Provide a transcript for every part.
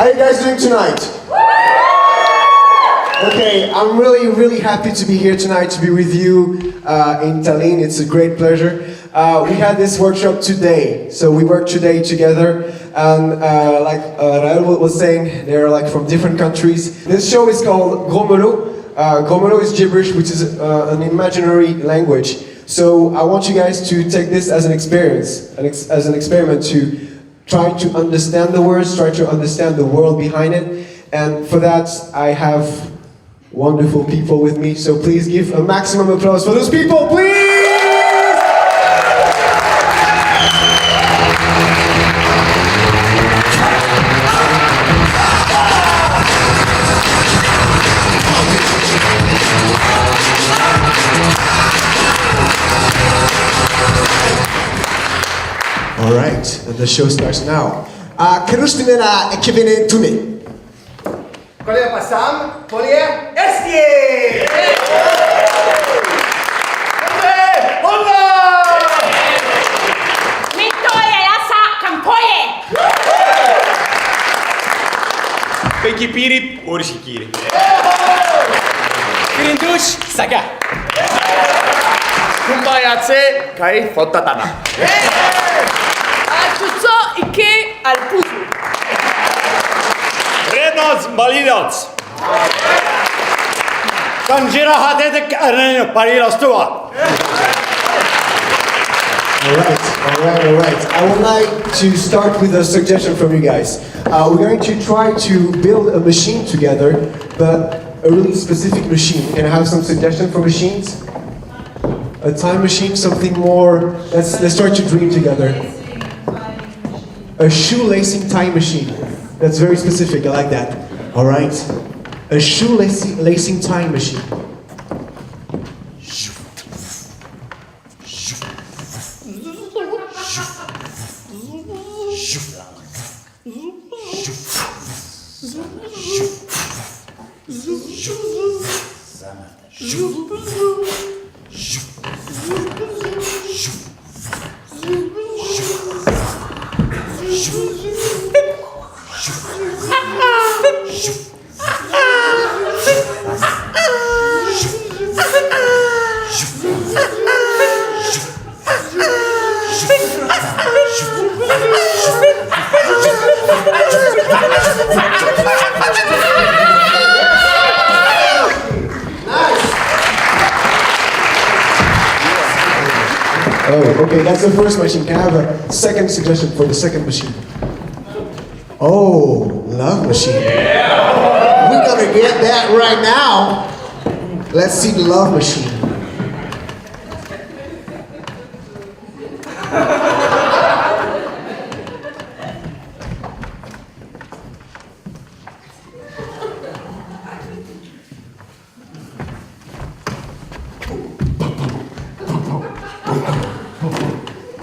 How are you guys doing tonight? Okay, I'm really happy to be here tonight, to be with you in Tallinn. It's a great pleasure. We had this workshop today, so we worked today together, and like Raoul was saying, they're like from different countries. This show is called Gromolo. Gromolo is gibberish, which is an imaginary language. So I want you guys to take this as an experience, as an experiment to try to understand the words, try to understand the world behind it. And for that, I have wonderful people with me, so please give a maximum applause for those people, please! All right, and the show starts now. Kerustinena ekivene tune. Kolega Passam, Polier, Estie! Mittoje jasa kampoje! Peki pirip, orishikiri. Kirindush, saga. Kumbayatse, kai fotatana. Tutto ike al puzu. Rednots, balinots. Kanjira hadedik arena parirastua. All right. I would like to start with a suggestion from you guys. We're going to try to build a machine together, but a really specific machine. Can I have some suggestion for machines? A time machine, something more. Let's start to dream together. A shoelacing time machine. That's very specific. I like that. All right. A shoelacing time machine. Oh, okay, that's the first machine. Can I have a second suggestion for the second machine? Oh, love machine. We're gonna get that right now. Let's see the love machine.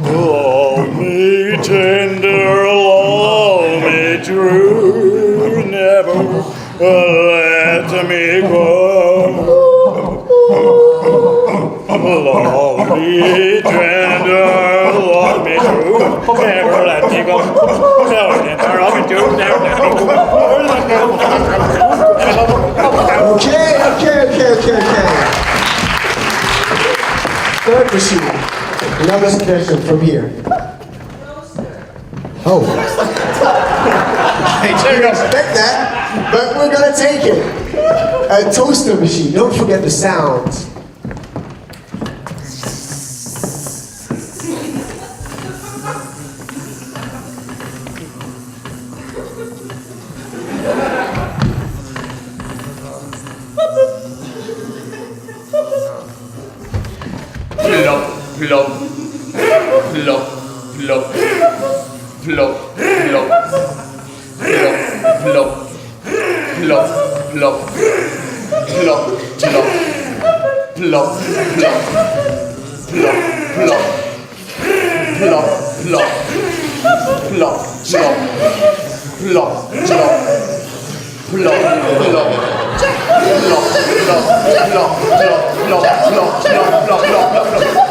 Love me tender, love me true, never let me go. Love me tender, love me true, never let me go. No, never love me true, never let me go. Okay. Third machine. Another suggestion from here. Oh. I didn't expect that, but we're gonna take it. A toaster machine. Don't forget the sound. Plop, plop, plop, plop, plop, plop, plop, plop, plop, plop, plop,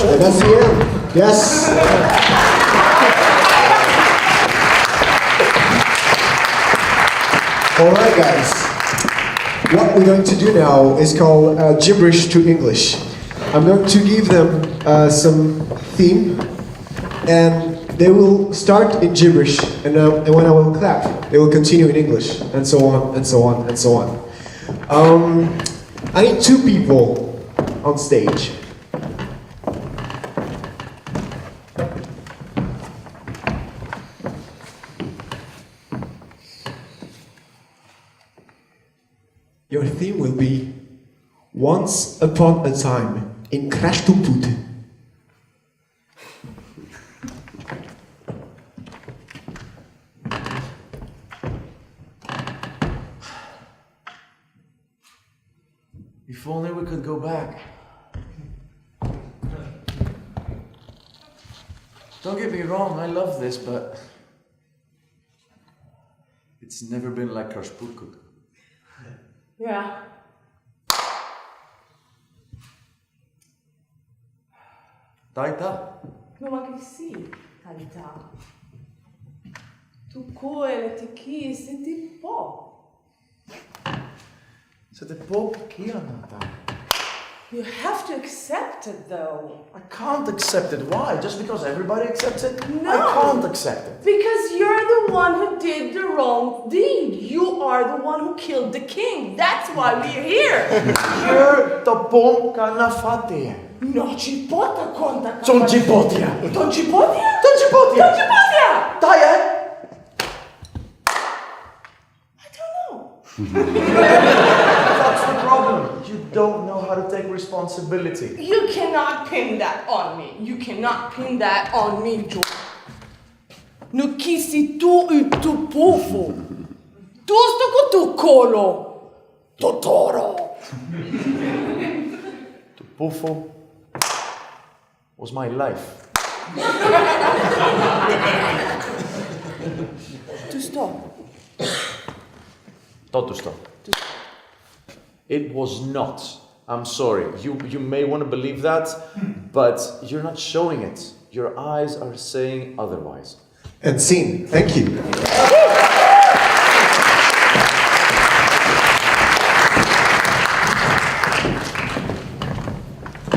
And that's the end. Yes. All right, guys. What we're going to do now is called gibberish to English. I'm going to give them some theme, and they will start in gibberish, and when I will clap, they will continue in English, and so on, and so on, and so on. I need 2 people on stage. Your theme will be Once Upon a Time in Krashtumput. If only we could go back. Don't get me wrong, I love this, but it's never been like Krashputkut. Yeah. Taita, No, ma che sì, carità. Tu coele, ti chi, se ti può. siete pochi anata. You have to accept it, though. I can't accept it. Why? Just because everybody accepts it? No. I can't accept it. Because you're the one who did the wrong deed. You are the one who killed the king. That's why we're here. You're the bomb canafate. No ci pota conta. Don't chipotia. Don't ci potia? Don't chipotia. Don't ci potia? Taia. I don't know. That's the problem. You don't know how to take responsibility. You cannot pin that on me. You cannot pin that on me, Joe. Nu kisi tu u tu pufo. Tu sto con tu colo. Totoro. Buffo was my life. Tu sto. Totusto. It was not. I'm sorry. You may want to believe that, but you're not showing it. Your eyes are saying otherwise. And scene. Thank you.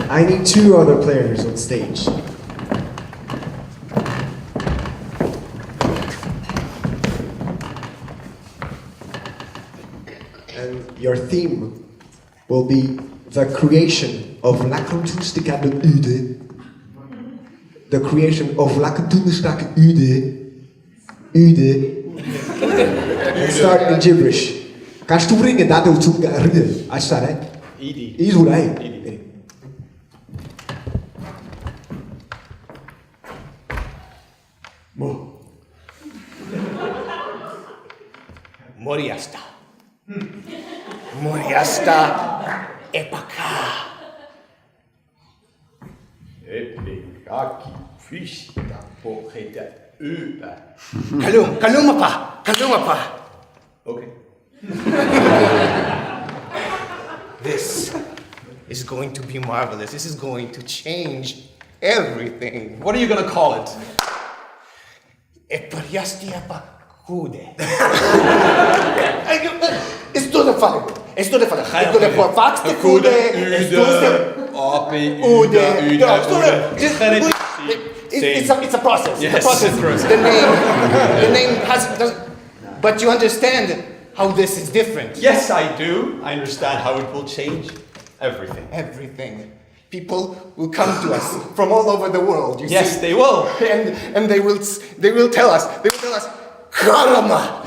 I need 2 other players on stage. And your theme will be the creation of Lakantunstika de Ude. The creation of Lakantunstika Ude. Ude. And start in gibberish. Kasturingen dat ook toe ride. Als dat hè. Idi. Isurei. Moriasta. Moriasta epaka. Epikaki fista poheta ypä. Kalumapa. Okay. This is going to be marvelous. This is going to change everything. What are you gonna call it? Epariastiapa kude. Esto de fale. Esto de fax de kude. It's a process. Yes, it's a process. it's a process. The name has. But you understand how this is different. Yes, I do. I understand how it will change everything. Everything. People will come to us from all over the world. You Yes, see? they will. And they will tell us. Karama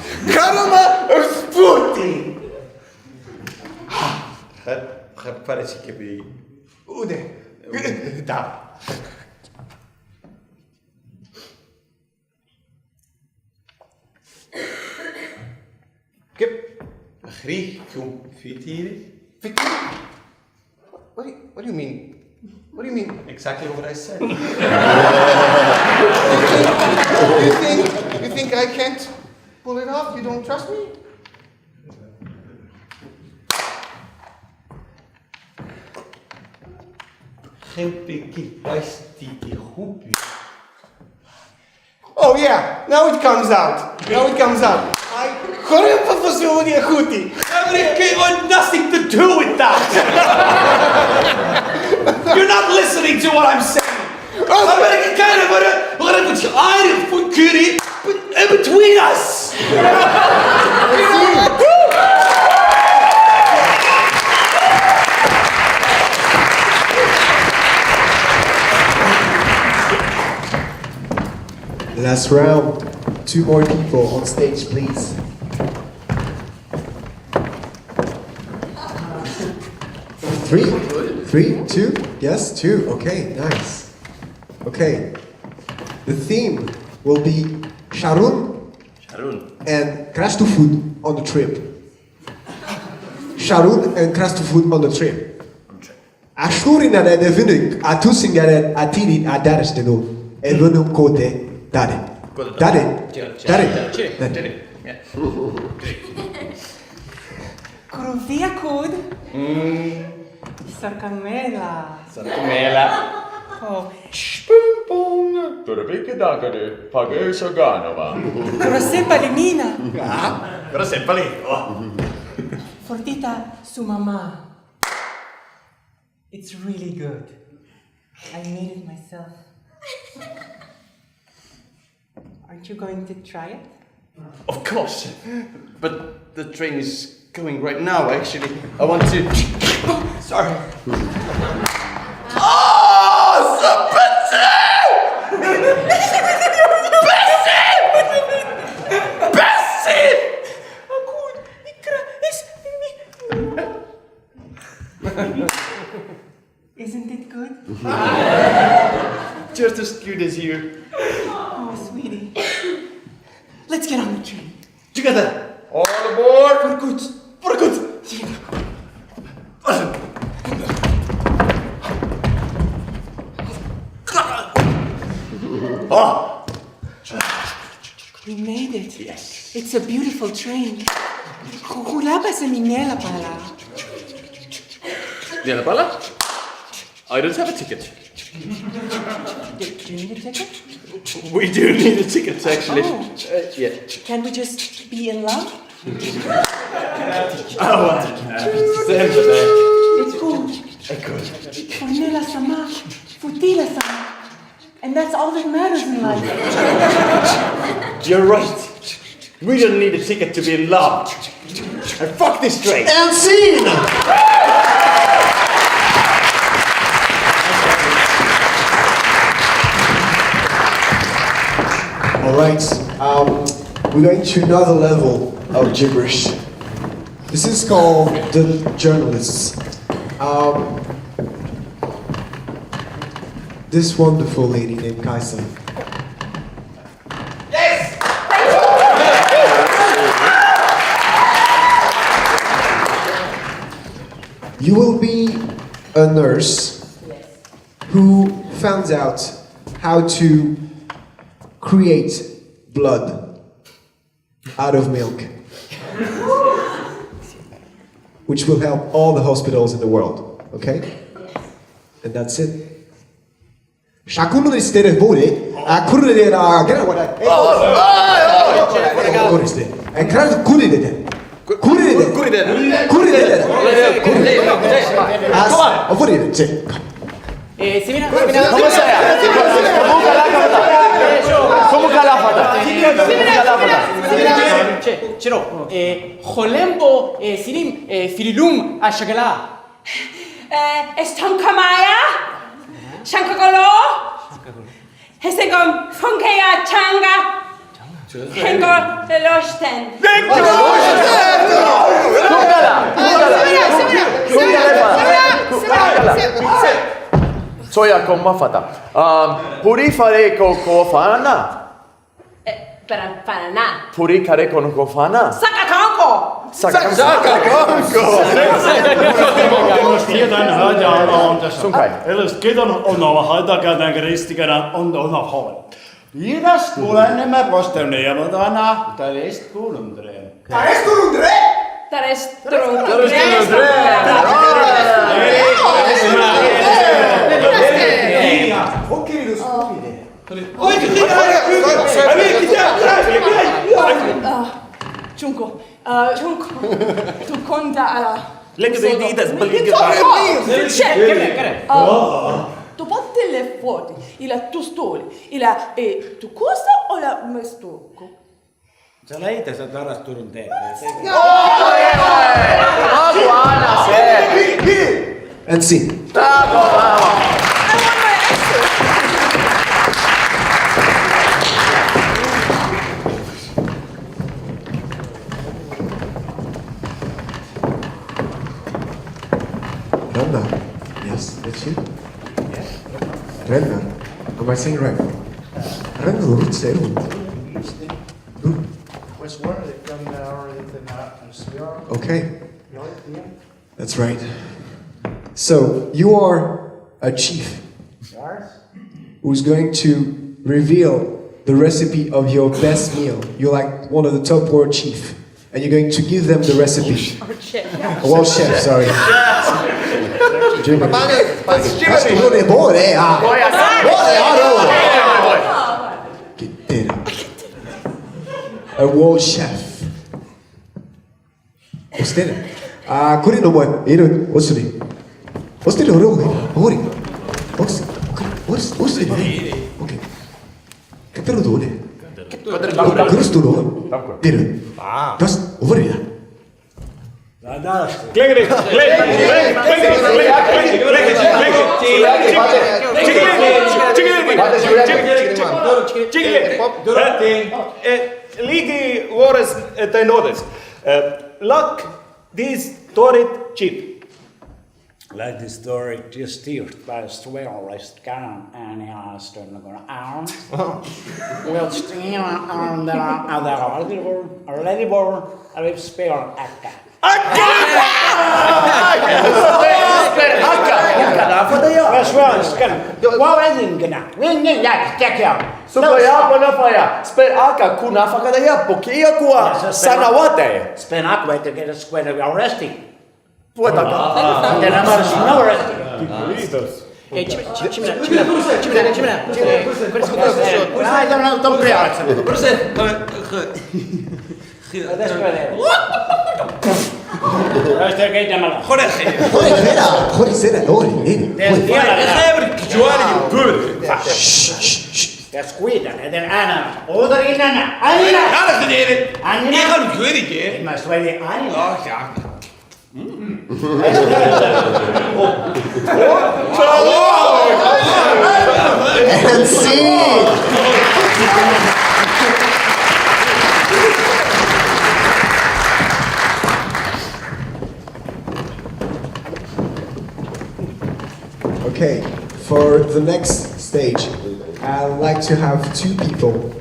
Sputi. Parece que be. Ude. Da. Kip. Griek, fitiri. What do you mean? What do you mean? Exactly what I said. You think I can't pull it off? You don't trust me? Oh yeah, now it comes out. I It had nothing to do with that. You're not listening to what I'm saying. In between us. Last round. 2 more people on stage, please. Three, 2? Yes, 2. Okay, nice. Okay. The theme will be Sharon and Crash to Food on the trip. Sharon and Crash to Food on the trip. Ashkurin and the Vinuk are two singers at Tini at Daristino. And Runum Kote Dare. Kuruvia kud. Sarkamela. Oh. Kuroseppa limina. Però sempre lì. Fortita su mamma. It's really good. I made it myself. Aren't you going to try it? Of course. But the train is going right now, actually. I want to... Sorry. Oh, Isn't it good? just as good as you. Oh, sweetie. Let's get on the train. Together. All aboard. For good. Oh. We made it. Yes. It's a beautiful train. Kulapa sa minela pala. Pala? I don't have a ticket. Do you need a ticket? We do need a ticket, actually. Oh. Yeah. Can we just be in love? Sempre. It's good. Fornela sama. Futila sama. And that's all that matters in life. You're right. We don't need a ticket to be in love. And fuck this train. And scene! Alright, we're going to another level of gibberish. This is called The Journalists. This wonderful lady named Kaisa. Yes! You will be a nurse who found out how to create blood out of milk, which will help all the hospitals in the world, okay? And that's it. Shakuno de stere bore, a kurre de la gara wada. And kraz kurre de. חולם בו סירים פילילום השגלה. Estonkamaya? Shankagolo? Hesegom Funkeya Changa? Hengor Delosten. Soja con mafata. Puri fare con kofana. Paraná. Puri kare con kofana. Sakakanko! Sunkai. Ellers kidan on haitakäytän kristikänä on hol. Viidas kuulemme posteneavadana tästä kuulundreen. Tares Junko, tu conta alla... Lekker de ideas, Tu batte le forti, il tu stoli, tu costa o la mestocco? Sä lähit sä tarastunut teille. And scene. I want my extra. Renna. Yes, that's you. Renna. Am I saying right? Renna looks sehr gut. Okay. That's right. So, you are a chief who's going to reveal the recipe of your best meal. You're like one of the top world chief. And you're going to give them the recipe. World chef, sorry. That's the buone, a world chef. What's that? Kuri no moe. What's the name? What's the name? What's the name? Okay. Katero dole. Kurus dole. Dere. Das over here. Ligi vuores te nodes. Lak these torit chip. Like the story just steered by Swellest Gun and Aston Arm. Well, still on the already born, I will spare Akka. Swellest Gun. What is it gonna? Ring that, check out. Sper aka kuna fakadaya pokia kuwa sanawate. Spend Aqua to get a square arrested. Then I'm not arrested. I don't know, don't play That's squid and then Anna. Order in Anna. Anna. It must weigh the Anna. And scene. Okay, for the next stage, I'd like to have two people.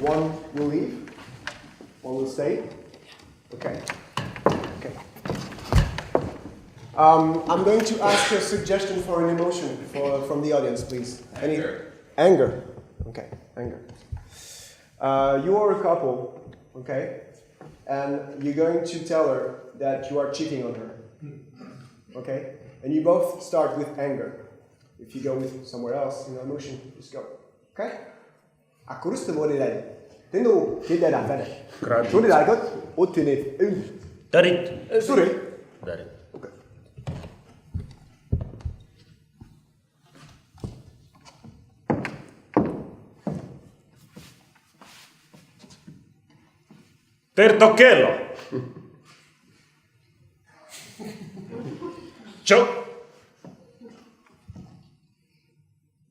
One will leave, one will stay. Okay. Okay. I'm going to ask a suggestion for an emotion from the audience, please. Anger. Anger. Okay, anger. You are a couple, okay? And you're going to tell her that you are cheating on her. Okay? And you both start with anger. If you go with somewhere else, emotion, just go. Okay? Akkurus te voli läbi. Tenu kide läbi. Tuli läbi, ottini ün. Tarit. Suri. Tarit. Okay. Tertokello. Yo.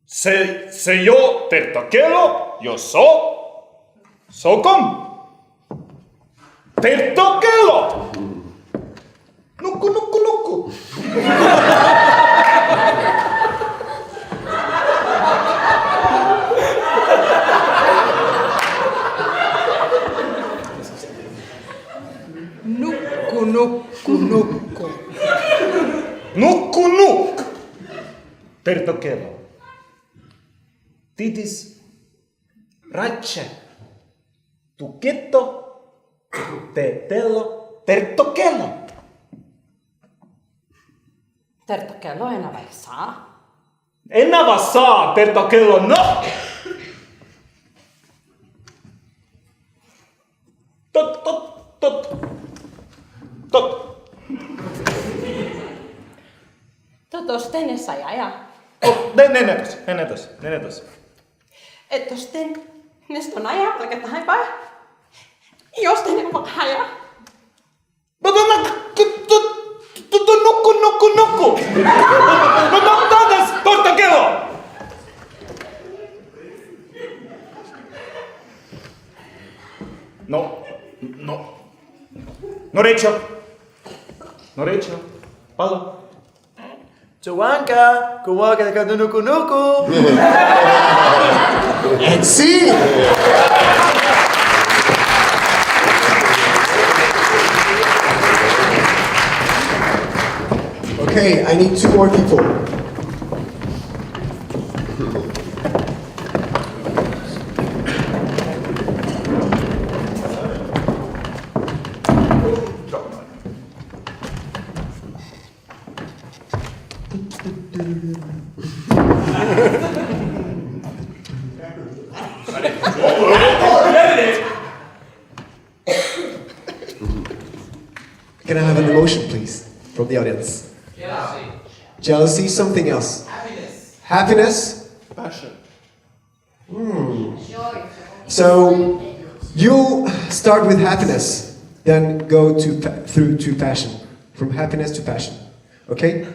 Se yo tertokello, yo so com. Tertokello. Nuku, nuku, nuku. Nukku, nukku, nukku. Nukku nuk. Tertokello. Titis Ratche. Tukitto, tetelo, tertokelo. Tertokelo enää vai saa? Enää vaan saa, tertokelo, no! Tot. Totos tenessä ja. Nenetos. Että sitten neston aja, vaikka tähän päin. Jos te ne vaan haja. Nukku! No taas, toista kello! No Rachel, palo. Joanka, kuwaka ka nuku. And see! Okay, I need 2 more people. Can I have an emotion, please, from the audience? Jealousy, something else. Happiness? Passion. So you start with happiness, then go through to passion, from happiness to passion. Okay?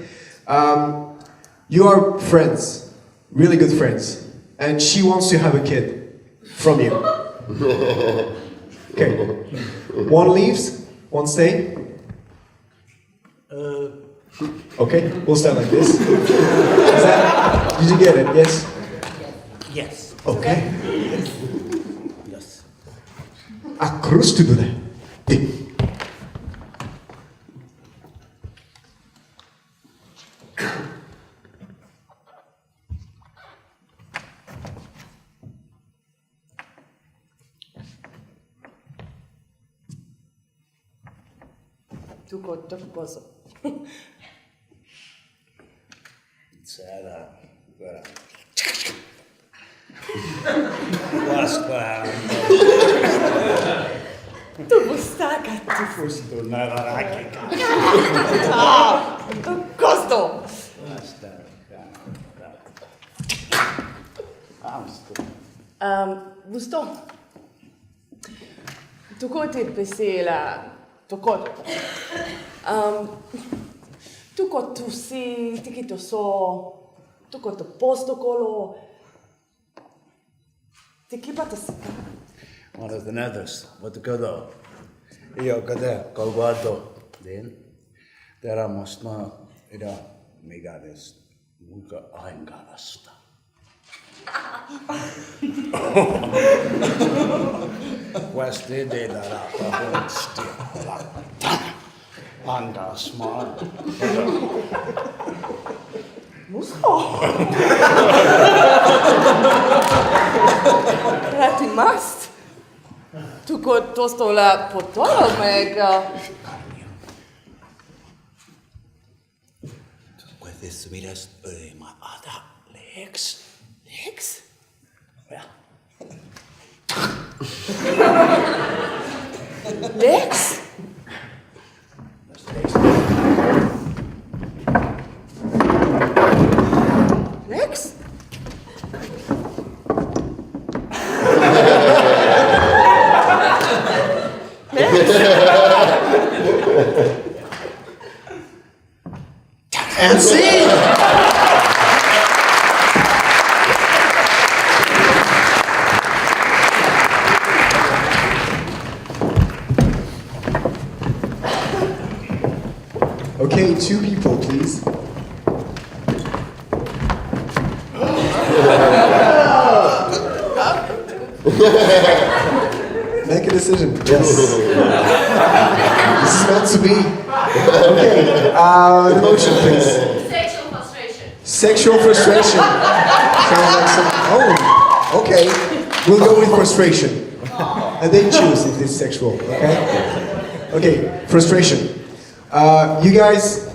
You are friends, really good friends, and she wants to have a kid from you. Okay. One leaves, one stay. Okay, we'll start like this. Did you get it? Yes? Yes. Okay. Yes. Across to the Tuko poso. Tu bustaca, tu Fustu näillä räkikää. tu costo. Busto. Tu koti pesela. Tu koto. Tu koto si tikito so. Tu koto posto kolo. Tikipata sika. Olet näytössä, voitko katsoa? Joo, kate, kaupato. Terä musta mä idä, mikä tästä, muka ainkalasta. West Indiellä rappapunstia. Angas maan. Musto. Räti mast. Tuko tostola potolo mega. Puedes miras ma ada Lex. Lex? Ja. Lex? Lex? and see. Okay, 2 people, please. Make a decision. Yes. This is meant to be. Okay. Emotion, please. Sexual frustration. Sexual frustration. Sounds like some. Oh, okay. We'll go with frustration. and then choose if it's sexual. Okay? Okay. Frustration. You guys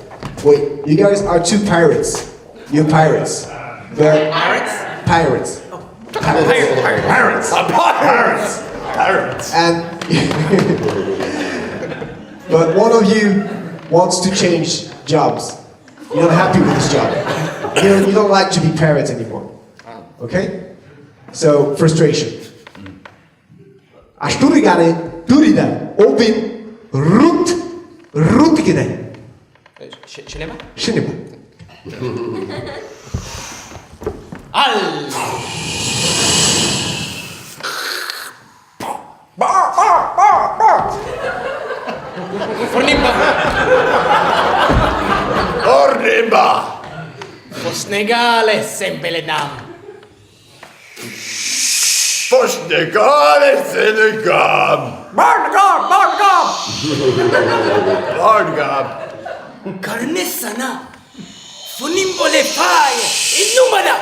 are two pirates. You're pirates. But pirates. Pirates. And but one of you wants to change jobs. You're not happy with this job. You don't like to be parrot anymore. Okay? So frustration. Ashturigane, Durida, open, root gide. שלמה? Shinima. על! פורנימבה! Ornimba. פוסנגלה סמבלדם! Forsnegal Senegam. Barngam. קרנסנה! פונימבו לפאי! אידנומדה!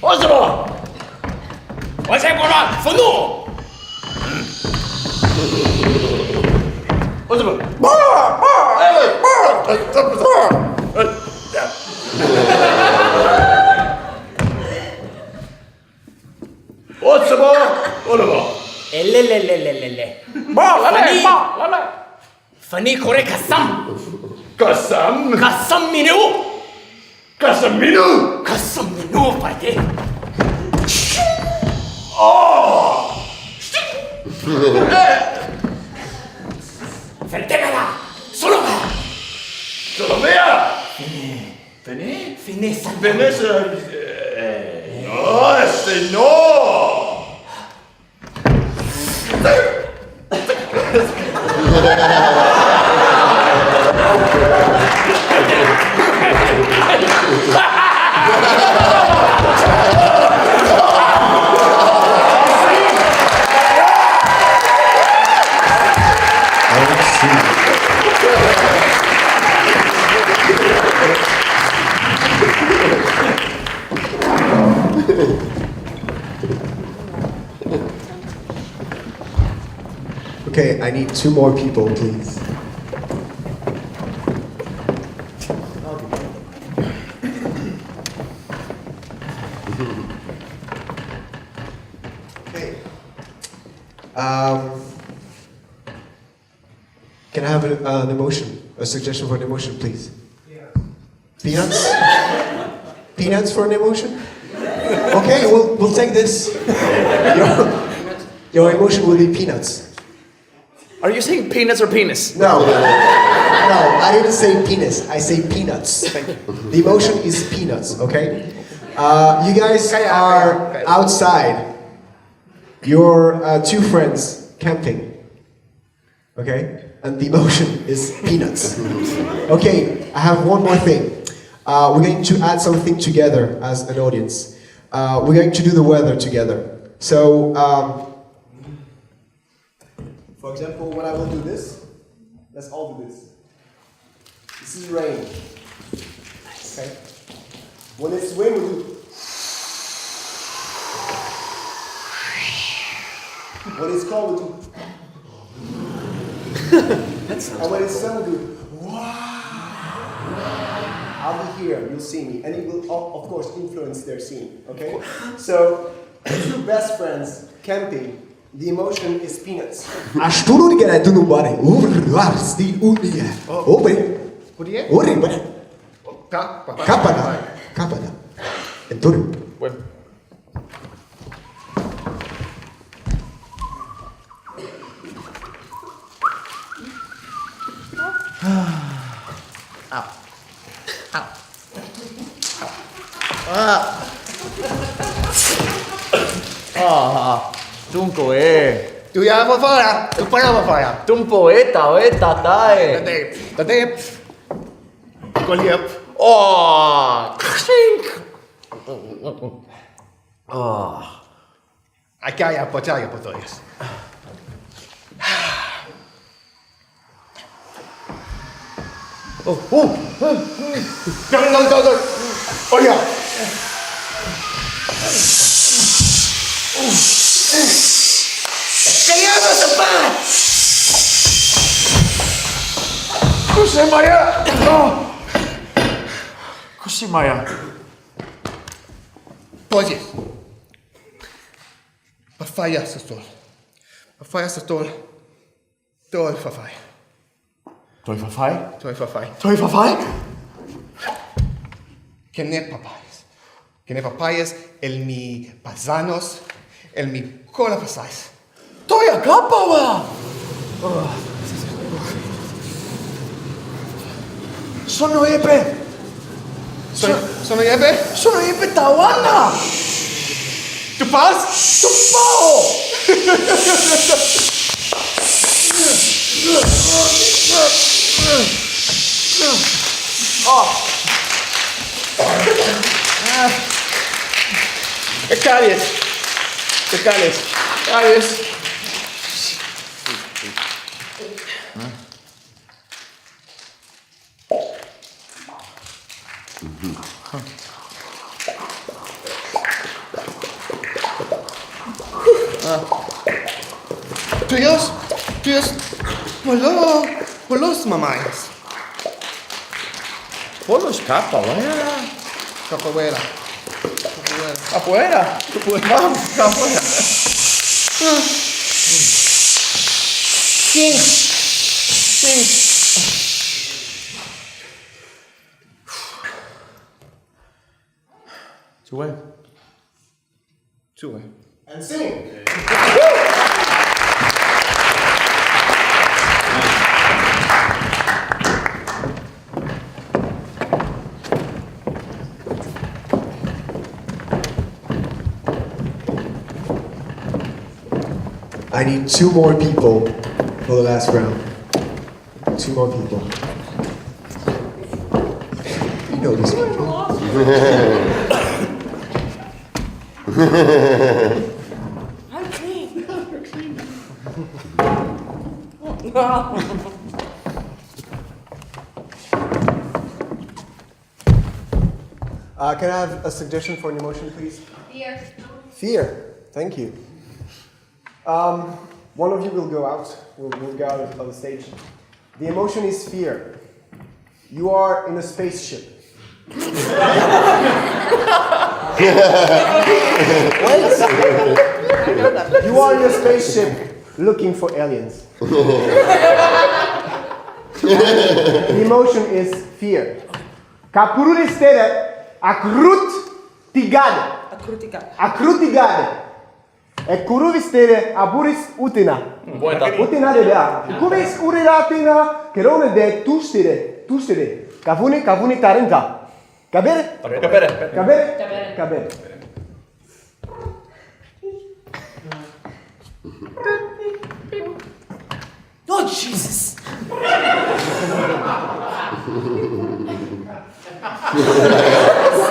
어서봐! 와세보라! 분노! 어서봐! 엘레레레레레레 פני קורא קסם! Kasam. קסם מינו! Kasaminu. קסם מינו פרטי! פנטגלה! סולובה! Solomea. Vene? פינסה! Vanessa. No, este no. Okay, I need 2 more people, please. Okay. Can I have an emotion? A suggestion for an emotion, please? Peanuts? Peanuts for an emotion? Okay, we'll take this. Your emotion will be peanuts. Are you saying peanuts or penis? No, I didn't say penis. I say peanuts. Thank you. The emotion is peanuts. Okay. You guys are outside. You're 2 friends camping. Okay, and the emotion is peanuts. Okay, I have one more thing. We're going to add something together as an audience. We're going to do the weather together. So, for example, when I will do this, let's all do this. This is rain. Okay. When it's wind, we do. When it's cold, we do. And when it's sun, we do. I'll be here, you'll see me, and it will, of course, influence their scene, okay? So, 2 best friends camping, the emotion is peanuts. Kappa. Well, tu un poeta. Tu ja vad fara. Tu para vad fara. Tu un poeta, tae. Da det. Kolli upp. Oh, klink. Ai käy på tojas. No. Oh yeah. Kailangan sa pa! Cos'è Maya? No! Cos'è Maya? Pode. Pafaia sastol. Pafaia sastol. Toi fafai. Toi fafai? Toi fafai. Toi fafai? Que ne papayas. Que ne papayas, el mi pazanos, el mi cola pasais. Toi a kapawa! Sono Epe! Sono yebe? Sono Epe Tawana! Tu pas? Tu pao! Caries. Tuyos, polos mamães. Polos Capoeira? Capoeira. Capoeira? Vamos, capoeira. Sim. Two-way. And sing. I need 2 more people for the last round. 2 more people. You know these people. I'm clean. Can I have a suggestion for an emotion, please? Fear. Fear. Thank you. One of you will go out. Will go out of the stage. The emotion is fear. You are in a spaceship. You are in a spaceship looking for aliens. The emotion is fear. Capurulistere akrut tigade. Akrutigade. E kuruvistere aburis utina. Utina de da. Kuvis uriratina kerone de tustire. Kavuni tarenta. Kabere? Kabere. Oh, Jesus.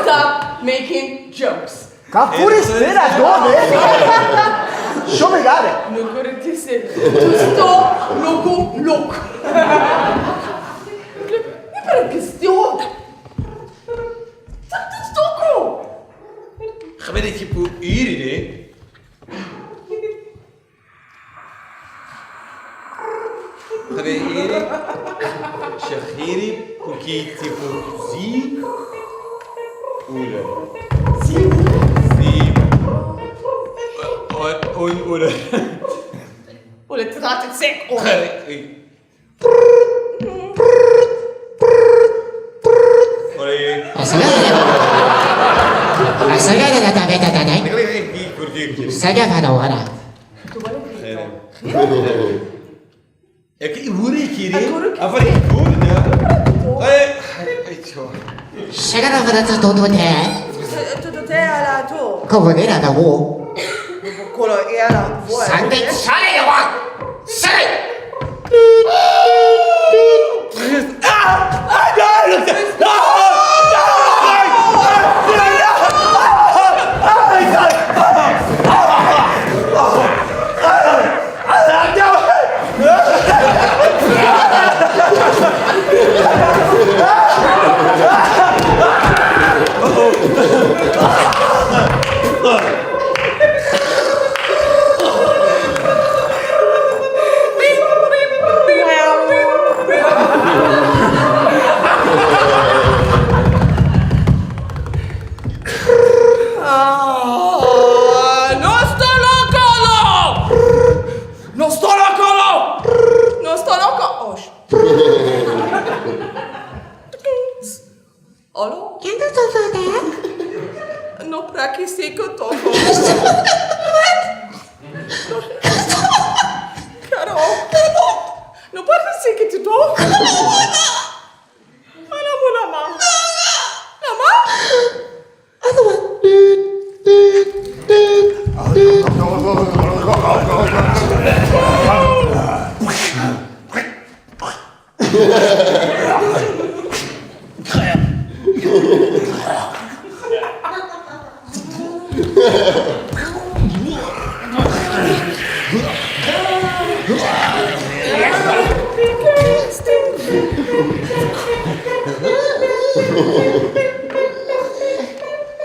Stop making jokes. Cafuristere dove? Shomegare. Non correttissimo. Giusto, look. Mi pare che stiamo. Stocco. Gebede tipo hier Gebede Shahiri Puki tipo zi Ule. Ule. Ule trattat sek. É que muri kiri. Apa ni? Tutto te alla tu. Come Quello era vuoi. No praksi ko toko. Karo. No praksi ko toko. Ano mo naman? Naman?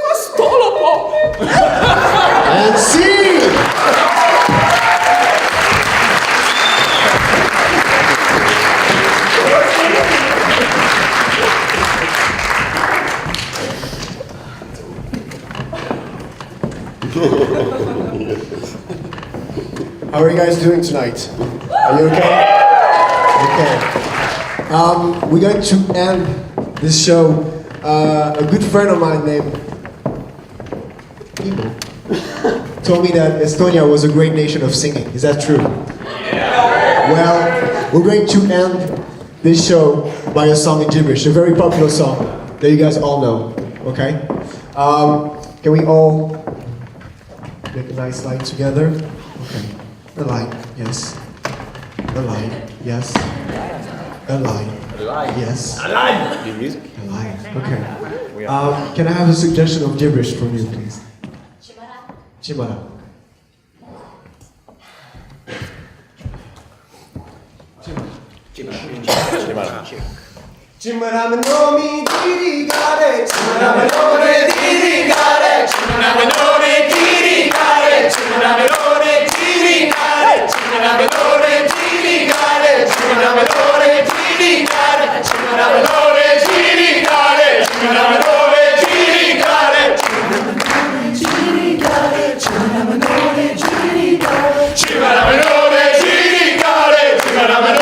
Costolo po. And see! How are you guys doing tonight? Are you okay? Okay. We're going to end this show. A good friend of mine named Ivo told me that Estonia was a great nation of singing. Is that true? Well, we're going to end this show by a song in gibberish, a very popular song that you guys all know. Okay? Can we all make a nice line together? Okay. A line, yes. A line, yes. A line, yes. A line. Okay. Can I have a suggestion of gibberish from you, please? Chimara. Chimara nomi dirigare, chimara nore dirigare, chimara nore dirigare, chimara nore dirigare, chimara nore dirigare, chimara nore dirigare, chimara nore dirigare, chimara nore dirigare, chimara nore dirigare, chimara nore dirigare, chimara nore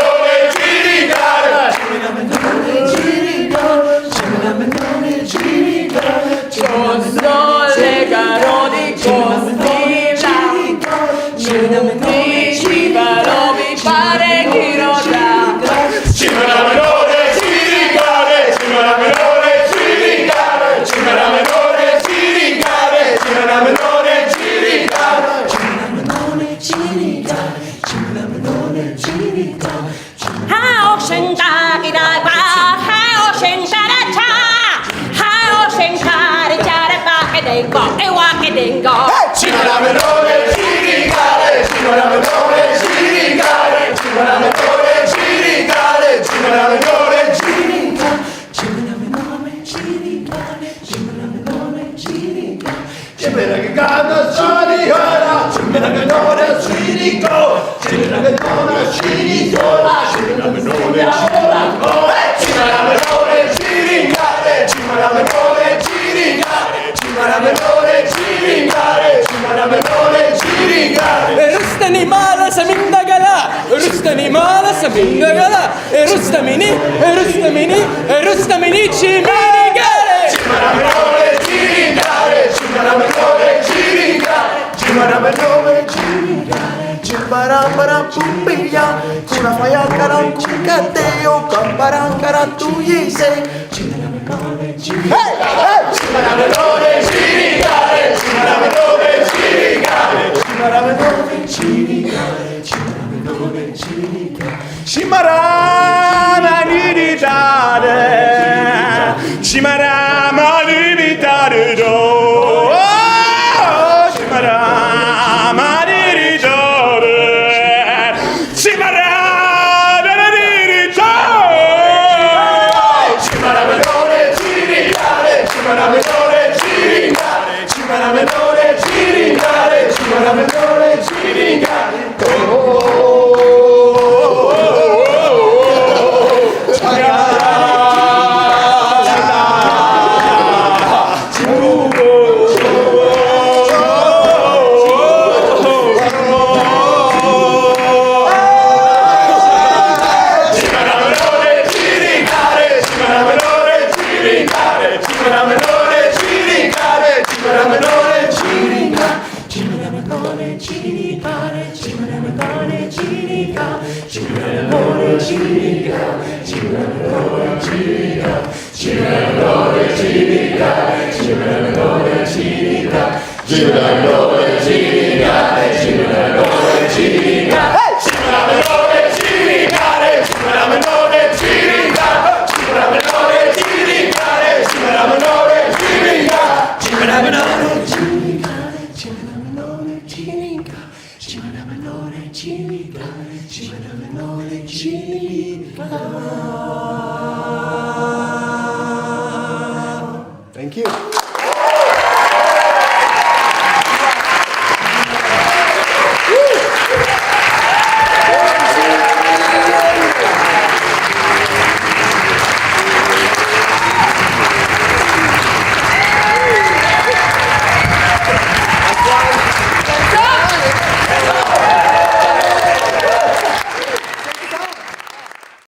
Rustani mala samindagala, Rustani mala samindagala, Rustamini, Rustamini, Rustamini ciminigale. Chimaramanore dirigare, chimaramanore dirigare, chimaramanore dirigare, chimaramara pumbia, chimafayakara chikateo, kamparangara tuyise, chimaramanore dirigare, chimaramanore dirigare, chimaramanore dirigare, chimaramanore dirigare, chimaramanore dirigare, Chimaramaniritare, chimaramaniritare do, chimaramaniritare, chimaramaniritare, chimaramanore dirigare, chimaramanore dirigare, chimaramanore dirigare, chimaramanore dirigare, Chimaramanore Thank you.